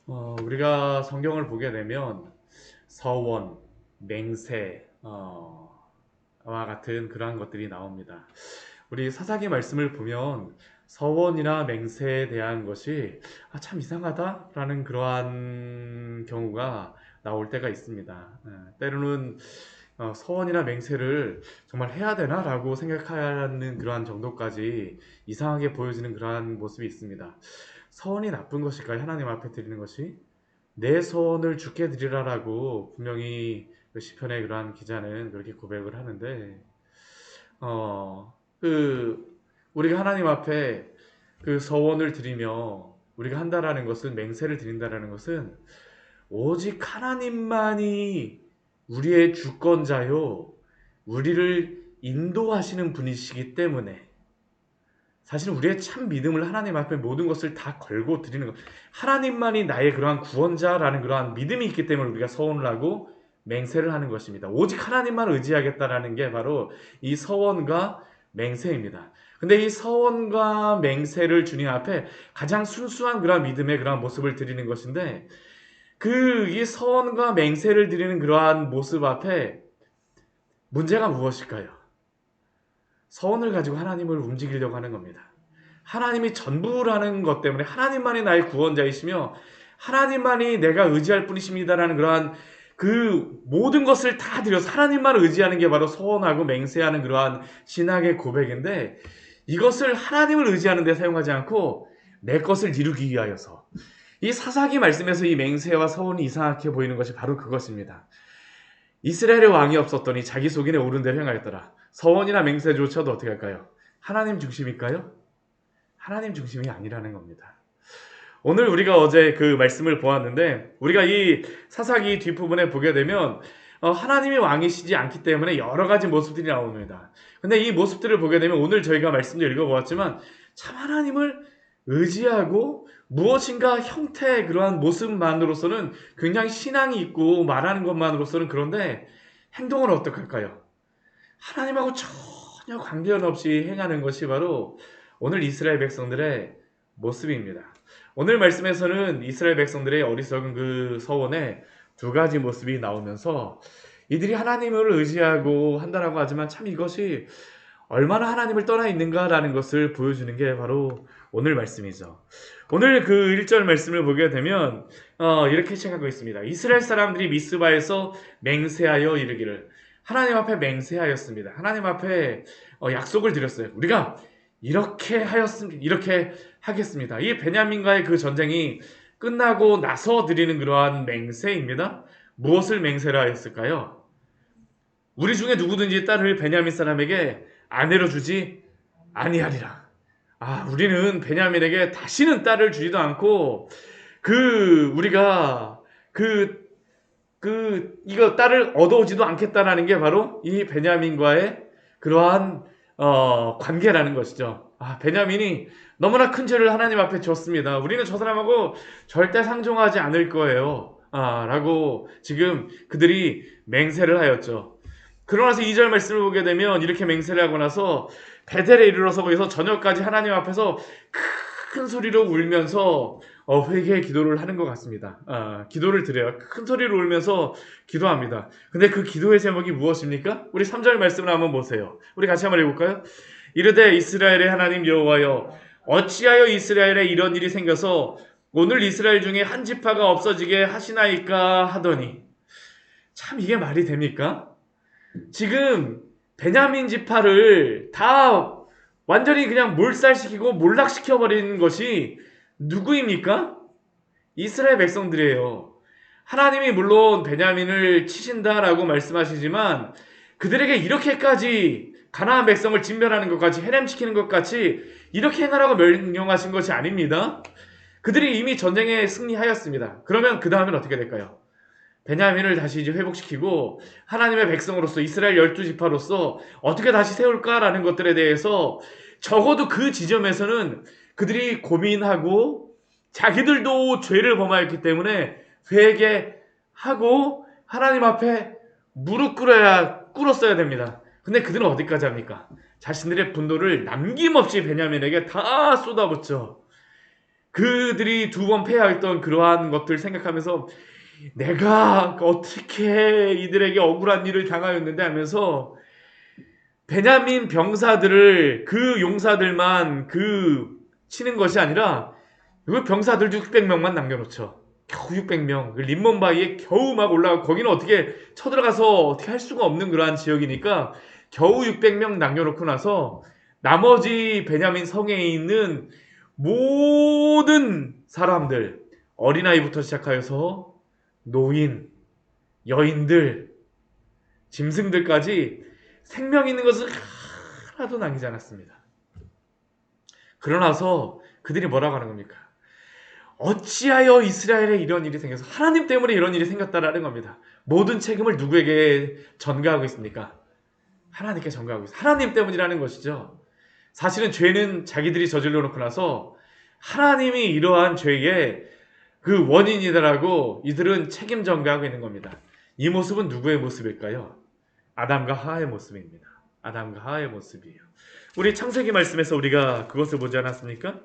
우리가 성경을 보게 되면 서원, 맹세, 와 같은 그러한 것들이 나옵니다. 우리 사사기 말씀을 보면 서원이나 맹세에 대한 것이 참 이상하다라는 그러한 경우가 나올 때가 있습니다. 때로는 서원이나 맹세를 정말 해야 되나라고 생각하는 그러한 정도까지 이상하게 보여지는 그러한 모습이 있습니다. 서원이 나쁜 것일까요? 하나님 앞에 드리는 것이? 내 소원을 주께 드리라라고 분명히 그 시편의 그러한 기자는 그렇게 고백을 하는데, 어, 그 우리가 하나님 앞에 그 서원을 드리며 우리가 한다라는 것은, 맹세를 드린다라는 것은 오직 하나님만이 우리의 주권자요, 우리를 인도하시는 분이시기 때문에, 사실 우리의 참 믿음을 하나님 앞에 모든 것을 다 걸고 드리는 것. 하나님만이 나의 그러한 구원자라는 그러한 믿음이 있기 때문에 우리가 서원을 하고 맹세를 하는 것입니다. 오직 하나님만 의지하겠다라는 게 바로 이 서원과 맹세입니다. 근데 이 서원과 맹세를 주님 앞에 가장 순수한 그러한 믿음의 그러한 모습을 드리는 것인데, 이 서원과 맹세를 드리는 그러한 모습 앞에 문제가 무엇일까요? 서원을 가지고 하나님을 움직이려고 하는 겁니다. 하나님이 전부라는 것 때문에, 하나님만이 나의 구원자이시며 하나님만이 내가 의지할 뿐이십니다라는 그러한 그 모든 것을 다 드려서 하나님만 의지하는 게 바로 서원하고 맹세하는 그러한 신학의 고백인데, 이것을 하나님을 의지하는 데 사용하지 않고 내 것을 이루기 위하여서, 이 사사기 말씀에서 이 맹세와 서원이 이상하게 보이는 것이 바로 그것입니다. 이스라엘의 왕이 없었더니 자기 속인에 옳은 대로 행하였더라. 서원이나 맹세조차도 어떻게 할까요? 하나님 중심일까요? 하나님 중심이 아니라는 겁니다. 오늘 우리가 어제 그 말씀을 보았는데, 우리가 이 사사기 뒷부분에 보게 되면 하나님이 왕이시지 않기 때문에 여러 가지 모습들이 나옵니다. 근데 이 모습들을 보게 되면 오늘 저희가 말씀도 읽어보았지만 참 하나님을 의지하고 무엇인가 형태의 그러한 모습만으로서는 굉장히 신앙이 있고 말하는 것만으로서는, 그런데 행동은 어떡할까요? 하나님하고 전혀 관계없이 행하는 것이 바로 오늘 이스라엘 백성들의 모습입니다. 오늘 말씀에서는 이스라엘 백성들의 어리석은 그 서원에 두 가지 모습이 나오면서 이들이 하나님을 의지하고 한다라고 하지만 참 이것이 얼마나 하나님을 떠나 있는가라는 것을 보여주는 게 바로 오늘 말씀이죠. 오늘 그 1절 말씀을 보게 되면 이렇게 시작하고 있습니다. 이스라엘 사람들이 미스바에서 맹세하여 이르기를, 하나님 앞에 맹세하였습니다. 하나님 앞에 약속을 드렸어요. 우리가 이렇게 하였습니다. 이렇게 하겠습니다. 이 베냐민과의 그 전쟁이 끝나고 나서 드리는 그러한 맹세입니다. 무엇을 맹세라 했을까요? 우리 중에 누구든지 딸을 베냐민 사람에게 아내로 주지 아니하리라. 우리는 베냐민에게 다시는 딸을 주지도 않고, 우리가 이거 딸을 얻어오지도 않겠다라는 게 바로 이 베냐민과의 그러한 관계라는 것이죠. 베냐민이 너무나 큰 죄를 하나님 앞에 졌습니다. 우리는 저 사람하고 절대 상종하지 않을 거예요. 라고 지금 그들이 맹세를 하였죠. 그러고 나서 2절 말씀을 보게 되면 이렇게 맹세를 하고 나서 베델에 이르러서 거기서 저녁까지 하나님 앞에서 큰 소리로 울면서 회개의 기도를 하는 것 같습니다. 기도를 드려요. 큰 소리로 울면서 기도합니다. 근데 그 기도의 제목이 무엇입니까? 우리 3절 말씀을 한번 보세요. 우리 같이 한번 읽어볼까요? 이르되 이스라엘의 하나님 여호와여, 어찌하여 이스라엘에 이런 일이 생겨서 오늘 이스라엘 중에 한 지파가 없어지게 하시나이까 하더니, 참 이게 말이 됩니까? 지금 베냐민 지파를 다 완전히 그냥 몰살시키고 몰락시켜버리는 것이 누구입니까? 이스라엘 백성들이에요. 하나님이 물론 베냐민을 치신다라고 말씀하시지만 그들에게 이렇게까지 가나안 백성을 진멸하는 것까지, 해냄시키는 것까지 이렇게 행하라고 명령하신 것이 아닙니다. 그들이 이미 전쟁에 승리하였습니다. 그러면 그 다음엔 어떻게 될까요? 베냐민을 다시 이제 회복시키고 하나님의 백성으로서, 이스라엘 12지파로서 어떻게 다시 세울까라는 것들에 대해서 적어도 그 지점에서는 그들이 고민하고, 자기들도 죄를 범하였기 때문에 회개하고 하나님 앞에 무릎 꿇었어야 됩니다. 근데 그들은 어디까지 합니까? 자신들의 분노를 남김없이 베냐민에게 다 쏟아붓죠. 그들이 두 번 패하였던 그러한 것들 생각하면서 내가 어떻게 이들에게 억울한 일을 당하였는데 하면서 베냐민 병사들을 그 용사들만 치는 것이 아니라 그 병사들 600명만 남겨놓죠. 겨우 600명. 림몬바위에 겨우 막 올라가 거기는 어떻게 쳐들어가서 어떻게 할 수가 없는 그러한 지역이니까 겨우 600명 남겨놓고 나서 나머지 베냐민 성에 있는 모든 사람들 어린아이부터 시작하여서 노인, 여인들, 짐승들까지 생명 있는 것을 하나도 남기지 않았습니다. 그러나서 그들이 뭐라고 하는 겁니까? 어찌하여 이스라엘에 이런 일이 생겨서 하나님 때문에 이런 일이 생겼다라는 겁니다. 모든 책임을 누구에게 전가하고 있습니까? 하나님께 전가하고 있어요. 하나님 때문이라는 것이죠. 사실은 죄는 자기들이 저질러 놓고 나서 하나님이 이러한 죄의 그 원인이다라고 이들은 책임 전가하고 있는 겁니다. 이 모습은 누구의 모습일까요? 아담과 하와의 모습입니다. 아담과 하와의 모습이에요. 우리 창세기 말씀에서 우리가 그것을 보지 않았습니까?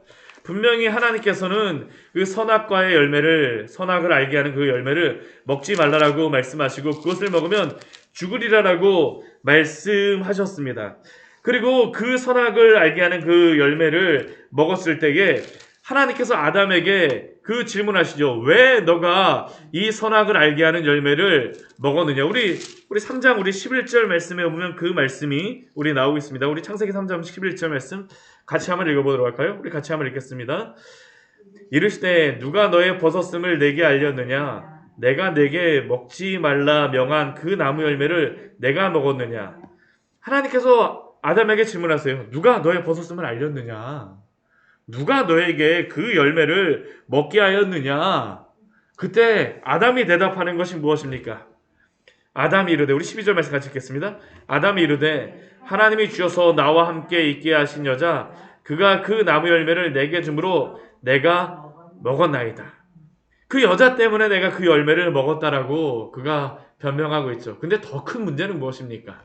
분명히 하나님께서는 그 선악과의 열매를, 선악을 알게 하는 그 열매를 먹지 말라라고 말씀하시고 그것을 먹으면 죽으리라라고 말씀하셨습니다. 그리고 그 선악을 알게 하는 그 열매를 먹었을 때에 하나님께서 아담에게 그 질문하시죠. 왜 너가 이 선악을 알게 하는 열매를 먹었느냐? 우리 3장 우리 11절 말씀에 보면 그 말씀이 우리 나오고 있습니다. 우리 창세기 3장 11절 말씀 같이 한번 읽어보도록 할까요? 우리 같이 한번 읽겠습니다. 이르시되 누가 너의 벗었음을 내게 알렸느냐? 내가 내게 먹지 말라 명한 그 나무 열매를 내가 먹었느냐? 하나님께서 아담에게 질문하세요. 누가 너의 벗었음을 알렸느냐? 누가 너에게 그 열매를 먹게 하였느냐? 그때 아담이 대답하는 것이 무엇입니까? 아담이 이르되 우리 12절 말씀 같이 읽겠습니다. 아담이 이르되 하나님이 주셔서 나와 함께 있게 하신 여자 그가 그 나무 열매를 내게 주므로 내가 먹었나이다. 그 여자 때문에 내가 그 열매를 먹었다라고 그가 변명하고 있죠. 근데 더 큰 문제는 무엇입니까?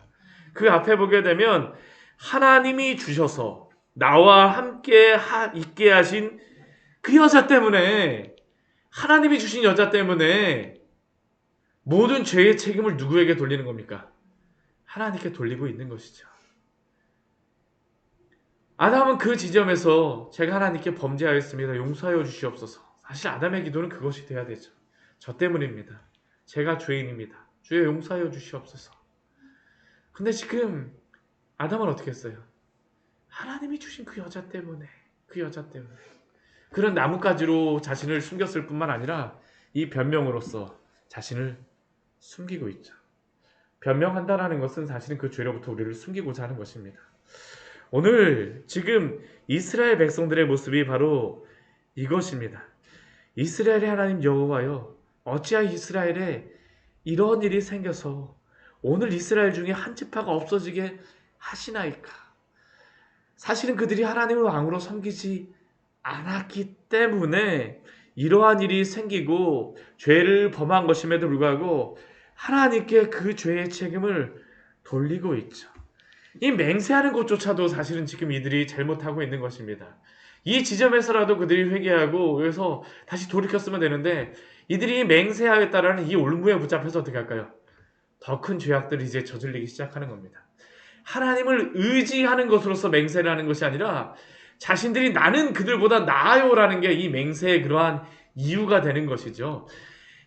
그 앞에 보게 되면 하나님이 주셔서 나와 함께 있게 하신 그 여자 때문에 하나님이 주신 여자 때문에 모든 죄의 책임을 누구에게 돌리는 겁니까? 하나님께 돌리고 있는 것이죠. 아담은 그 지점에서 제가 하나님께 범죄하였습니다. 용서하여 주시옵소서. 사실 아담의 기도는 그것이 돼야 되죠. 저 때문입니다. 제가 죄인입니다. 주여 용서하여 주시옵소서. 근데 지금 아담은 어떻게 했어요? 하나님이 주신 그 여자 때문에 그런 나뭇가지로 자신을 숨겼을 뿐만 아니라 이 변명으로서 자신을 숨기고 있죠. 변명한다라는 것은 사실은 그 죄로부터 우리를 숨기고자 하는 것입니다. 오늘 지금 이스라엘 백성들의 모습이 바로 이것입니다. 이스라엘의 하나님 여호와여, 어찌하여 이스라엘에 이런 일이 생겨서 오늘 이스라엘 중에 한 지파가 없어지게 하시나이까? 사실은 그들이 하나님을 왕으로 섬기지 않았기 때문에 이러한 일이 생기고 죄를 범한 것임에도 불구하고 하나님께 그 죄의 책임을 돌리고 있죠. 이 맹세하는 것조차도 사실은 지금 이들이 잘못하고 있는 것입니다. 이 지점에서라도 그들이 회개하고 그래서 다시 돌이켰으면 되는데 이들이 맹세하겠다라는 이 올무에 붙잡혀서 어떻게 할까요? 더 큰 죄악들을 이제 저질리기 시작하는 겁니다. 하나님을 의지하는 것으로서 맹세를 하는 것이 아니라 자신들이 나는 그들보다 나아요라는 게 이 맹세의 그러한 이유가 되는 것이죠.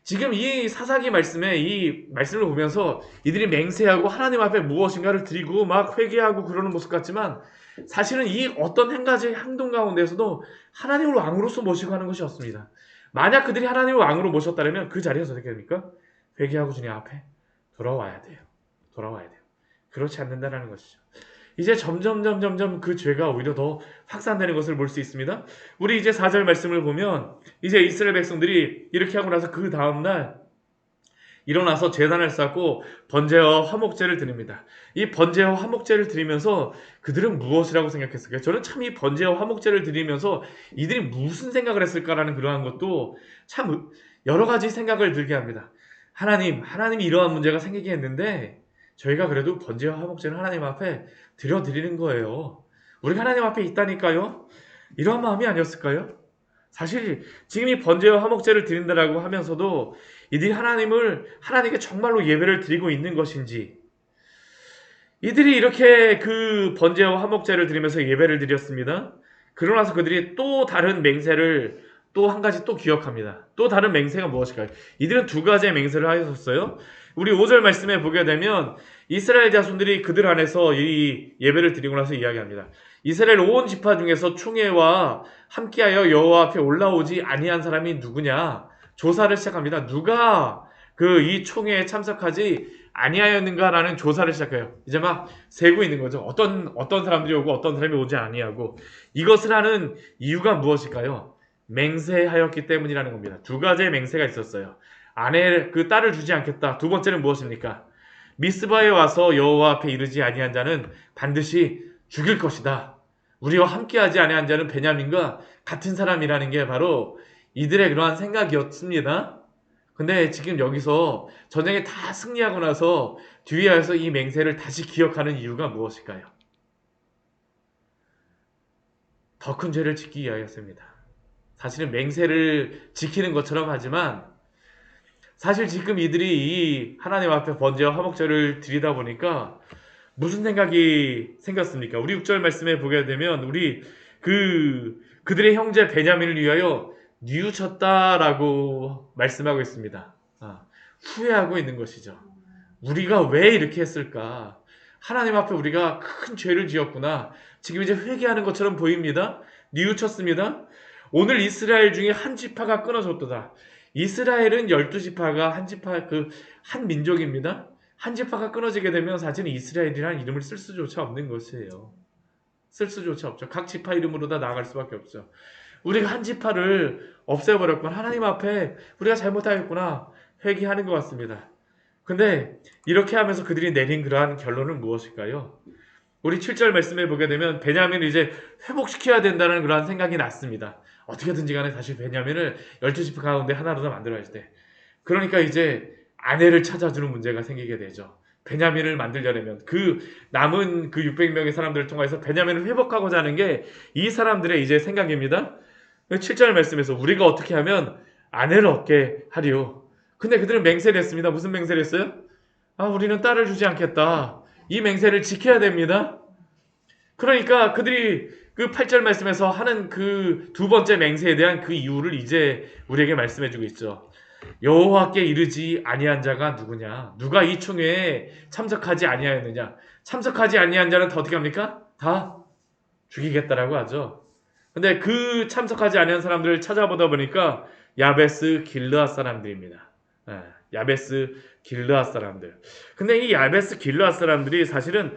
지금 이 사사기 말씀에 이 말씀을 보면서 이들이 맹세하고 하나님 앞에 무엇인가를 드리고 막 회개하고 그러는 모습 같지만 사실은 이 어떤 한 가지 행동 가운데서도 하나님을 왕으로서 모시고 하는 것이 없습니다. 만약 그들이 하나님을 왕으로 모셨다면 그 자리에서 어떻게 됩니까? 회개하고 주님 앞에 돌아와야 돼요. 그렇지 않는다는 것이죠. 이제 점점 그 죄가 오히려 더 확산되는 것을 볼 수 있습니다. 우리 이제 4절 말씀을 보면 이제 이스라엘 백성들이 이렇게 하고 나서 그 다음날 일어나서 제단을 쌓고 번제와 화목제를 드립니다. 이 번제와 화목제를 드리면서 그들은 무엇이라고 생각했을까요? 저는 참 이 번제와 화목제를 드리면서 이들이 무슨 생각을 했을까라는 그러한 것도 참 여러 가지 생각을 들게 합니다. 하나님이 이러한 문제가 생기게 했는데 저희가 그래도 번제와 화목제를 하나님 앞에 드려드리는 거예요. 우리가 하나님 앞에 있다니까요. 이러한 마음이 아니었을까요? 사실 지금 이 번제와 화목제를 드린다라고 하면서도 이들이 하나님께 정말로 예배를 드리고 있는 것인지, 이들이 이렇게 그 번제와 화목제를 드리면서 예배를 드렸습니다. 그러고 나서 그들이 또 다른 맹세를 또 한 가지 또 기억합니다. 또 다른 맹세가 무엇일까요? 이들은 두 가지의 맹세를 하였었어요. 우리 5절 말씀에 보게 되면 이스라엘 자손들이 그들 안에서 이 예배를 드리고 나서 이야기합니다. 이스라엘 온 지파 중에서 총회와 함께하여 여호와 앞에 올라오지 아니한 사람이 누구냐? 조사를 시작합니다. 누가 그 이 총회에 참석하지 아니하였는가라는 조사를 시작해요. 이제 막 세고 있는 거죠. 어떤 사람들이 오고 어떤 사람이 오지 아니하고, 이것을 하는 이유가 무엇일까요? 맹세하였기 때문이라는 겁니다. 두 가지의 맹세가 있었어요. 그 딸을 주지 않겠다. 두 번째는 무엇입니까? 미스바에 와서 여호와 앞에 이르지 아니한 자는 반드시 죽일 것이다. 우리와 함께하지 아니한 자는 베냐민과 같은 사람이라는 게 바로 이들의 그러한 생각이었습니다. 근데 지금 여기서 전쟁에 다 승리하고 나서 뒤에 와서 이 맹세를 다시 기억하는 이유가 무엇일까요? 더 큰 죄를 짓기 위하였습니다. 사실은 맹세를 지키는 것처럼 하지만, 사실 지금 이들이 이 하나님 앞에 번제와 화목제를 드리다 보니까 무슨 생각이 생겼습니까? 우리 6절 말씀에 보게 되면 그들의 형제 베냐민을 위하여 뉘우쳤다라고 말씀하고 있습니다. 후회하고 있는 것이죠. 우리가 왜 이렇게 했을까? 하나님 앞에 우리가 큰 죄를 지었구나. 지금 이제 회개하는 것처럼 보입니다. 뉘우쳤습니다. 오늘 이스라엘 중에 한 지파가 끊어졌도다. 이스라엘은 12지파가 한 민족입니다. 한 지파가 끊어지게 되면 사실은 이스라엘이라는 이름을 쓸 수조차 없는 것이에요. 쓸 수조차 없죠. 각 지파 이름으로 다 나아갈 수밖에 없죠. 우리가 한 지파를 없애버렸구나. 하나님 앞에 우리가 잘못하였구나. 회개하는 것 같습니다. 근데 이렇게 하면서 그들이 내린 그러한 결론은 무엇일까요? 우리 7절 말씀에 보게 되면 베냐민을 이제 회복시켜야 된다는 그러한 생각이 났습니다. 어떻게든지 간에 다시 베냐민을 12지파 가운데 하나로 더 만들어야 돼. 그러니까 이제 아내를 찾아주는 문제가 생기게 되죠. 베냐민을 만들려면 그 남은 그 600명의 사람들을 통해서 베냐민을 회복하고자 하는 게 이 사람들의 이제 생각입니다. 7절 말씀에서 우리가 어떻게 하면 아내를 얻게 하리요. 근데 그들은 맹세를 했습니다. 무슨 맹세를 했어요? 우리는 딸을 주지 않겠다. 이 맹세를 지켜야 됩니다. 그러니까 그들이 그 8절 말씀에서 하는 그 두 번째 맹세에 대한 그 이유를 이제 우리에게 말씀해주고 있죠. 여호와께 이르지 아니한 자가 누구냐? 누가 이 총회에 참석하지 아니하였느냐? 참석하지 아니한 자는 다 어떻게 합니까? 다 죽이겠다라고 하죠. 근데 그 참석하지 아니한 사람들을 찾아보다 보니까 야베스 길르앗 사람들입니다. 야베스 길르앗 사람들. 근데 이 야베스 길르앗 사람들이 사실은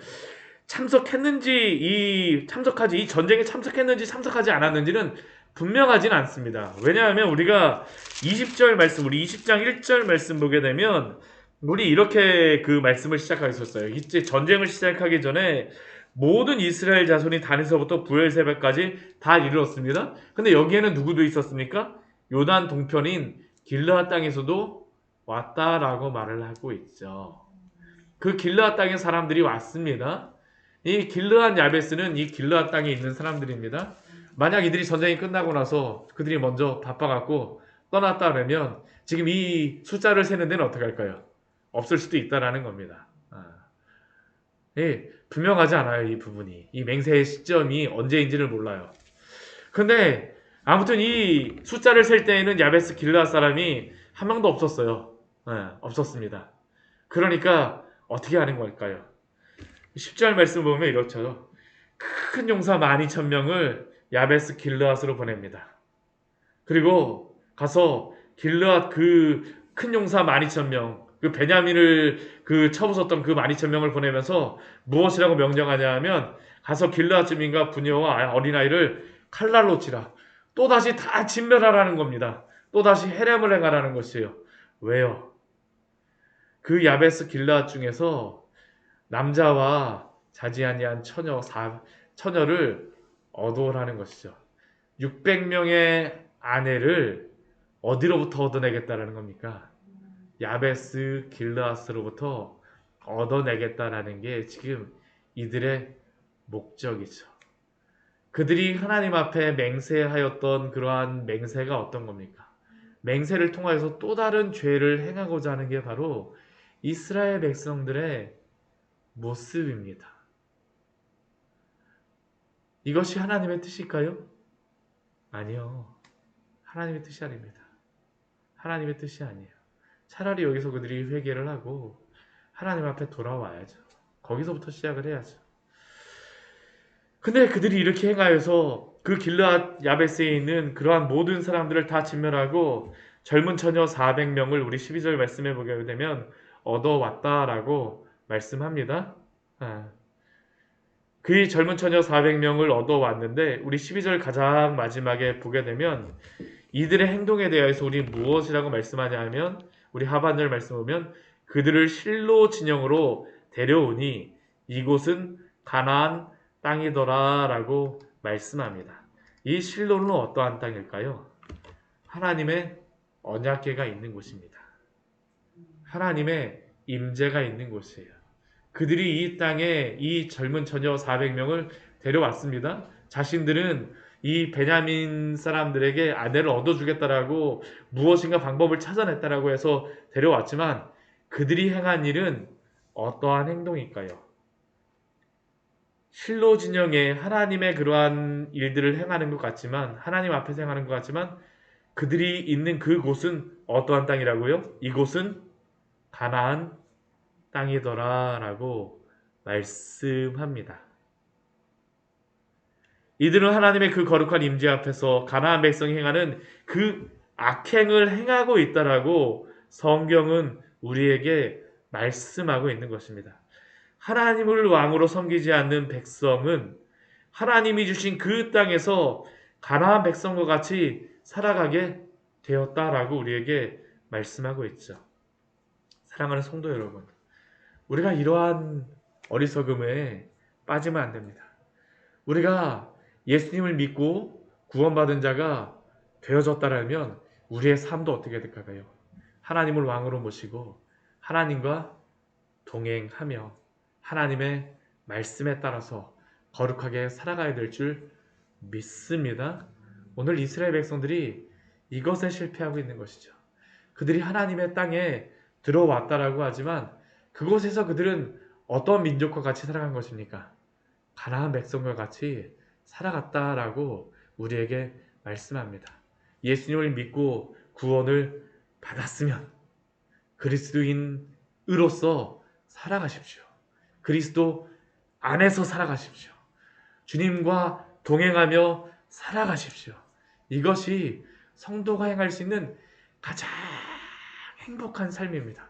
이 전쟁에 참석했는지 참석하지 않았는지는 분명하진 않습니다. 왜냐하면 우리가 20절 말씀, 우리 20장 1절 말씀 보게 되면 우리 이렇게 그 말씀을 시작하셨어요. 이제 전쟁을 시작하기 전에 모든 이스라엘 자손이 단에서부터 부엘세바까지 다 이르렀습니다. 근데 여기에는 누구도 있었습니까? 요단 동편인 길르앗 땅에서도 왔다라고 말을 하고 있죠. 그 길르앗 땅에 사람들이 왔습니다. 이 길르앗 야베스는 이 길르앗 땅에 있는 사람들입니다. 만약 이들이 전쟁이 끝나고 나서 그들이 먼저 바빠갖고 떠났다 그러면 지금 이 숫자를 세는 데는 어떻게 할까요? 없을 수도 있다라는 겁니다. 분명하지 않아요, 이 부분이. 이 맹세의 시점이 언제인지를 몰라요. 근데 아무튼 이 숫자를 셀 때에는 야베스 길르앗 사람이 한 명도 없었어요. 없었습니다. 그러니까 어떻게 하는 걸까요? 10절 말씀 보면 이렇죠. 큰 용사 12,000명을 야베스 길르앗으로 보냅니다. 그리고 가서 길르앗 그 큰 용사 12,000명, 그 베냐민을 그 쳐부쉈던 그 12,000명을 보내면서 무엇이라고 명령하냐 하면 가서 길르앗 주민과 부녀와 어린아이를 칼날로 치라. 또다시 다 진멸하라는 겁니다. 또다시 해렘을 행하라는 것이에요. 왜요? 그 야베스 길르앗 중에서 남자와 자지 아니한 처녀를 얻어오라는 것이죠. 600명의 아내를 어디로부터 얻어내겠다라는 겁니까? 야베스 길르앗으로부터 얻어내겠다라는 게 지금 이들의 목적이죠. 그들이 하나님 앞에 맹세하였던 그러한 맹세가 어떤 겁니까? 맹세를 통하여서 또 다른 죄를 행하고자 하는 게 바로 이스라엘 백성들의 모습입니다. 이것이 하나님의 뜻일까요? 아니요. 하나님의 뜻이 아닙니다. 하나님의 뜻이 아니에요. 차라리 여기서 그들이 회개를 하고 하나님 앞에 돌아와야죠. 거기서부터 시작을 해야죠. 근데 그들이 이렇게 행하여서 그 길르앗 야베스에 있는 그러한 모든 사람들을 다 진멸하고 젊은 처녀 400명을 우리 12절 말씀해 보게 되면 얻어왔다라고 말씀합니다. 그 젊은 처녀 400명을 얻어왔는데 우리 12절 가장 마지막에 보게 되면 이들의 행동에 대해서 우리 무엇이라고 말씀하냐 하면 우리 하반절 말씀 보면 그들을 실로 진영으로 데려오니 이곳은 가나안 땅이더라 라고 말씀합니다. 이 실로는 어떠한 땅일까요? 하나님의 언약궤가 있는 곳입니다. 하나님의 임재가 있는 곳이에요. 그들이 이 땅에 이 젊은 처녀 400명을 데려왔습니다. 자신들은 이 베냐민 사람들에게 아내를 얻어주겠다라고 무엇인가 방법을 찾아냈다라고 해서 데려왔지만 그들이 행한 일은 어떠한 행동일까요? 실로 진영에 하나님의 그러한 일들을 행하는 것 같지만 하나님 앞에서 행하는 것 같지만 그들이 있는 그곳은 어떠한 땅이라고요? 이곳은 가나안 땅이더라 라고 말씀합니다. 이들은 하나님의 그 거룩한 임재 앞에서 가나안 백성이 행하는 그 악행을 행하고 있다라고 성경은 우리에게 말씀하고 있는 것입니다. 하나님을 왕으로 섬기지 않는 백성은 하나님이 주신 그 땅에서 가나안 백성과 같이 살아가게 되었다라고 우리에게 말씀하고 있죠. 사랑하는 성도 여러분, 우리가 이러한 어리석음에 빠지면 안 됩니다. 우리가 예수님을 믿고 구원받은 자가 되어졌다면 우리의 삶도 어떻게 될까요? 하나님을 왕으로 모시고 하나님과 동행하며 하나님의 말씀에 따라서 거룩하게 살아가야 될 줄 믿습니다. 오늘 이스라엘 백성들이 이것에 실패하고 있는 것이죠. 그들이 하나님의 땅에 들어왔다라고 하지만 그곳에서 그들은 어떤 민족과 같이 살아간 것입니까? 가나안 백성과 같이 살아갔다라고 우리에게 말씀합니다. 예수님을 믿고 구원을 받았으면 그리스도인으로서 살아가십시오. 그리스도 안에서 살아가십시오. 주님과 동행하며 살아가십시오. 이것이 성도가 행할 수 있는 가장 행복한 삶입니다.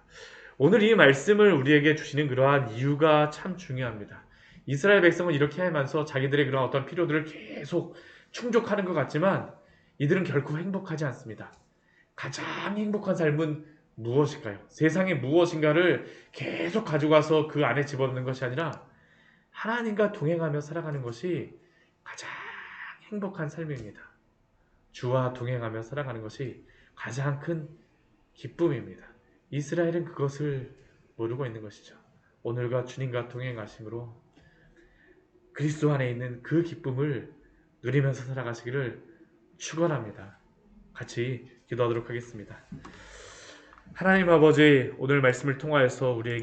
오늘 이 말씀을 우리에게 주시는 그러한 이유가 참 중요합니다. 이스라엘 백성은 이렇게 하면서 자기들의 그런 어떤 필요들을 계속 충족하는 것 같지만 이들은 결코 행복하지 않습니다. 가장 행복한 삶은 무엇일까요? 세상에 무엇인가를 계속 가져가서 그 안에 집어넣는 것이 아니라 하나님과 동행하며 살아가는 것이 가장 행복한 삶입니다. 주와 동행하며 살아가는 것이 가장 큰 기쁨입니다. 이스라엘은 그것을 모르고 있는 것이죠. 오늘과 주님과 동행하심으로 그리스도 안에 있는 그 기쁨을 누리면서 살아가시기를 축원합니다. 같이 기도하도록 하겠습니다. 하나님 아버지, 오늘 말씀을 통하여서 우리에게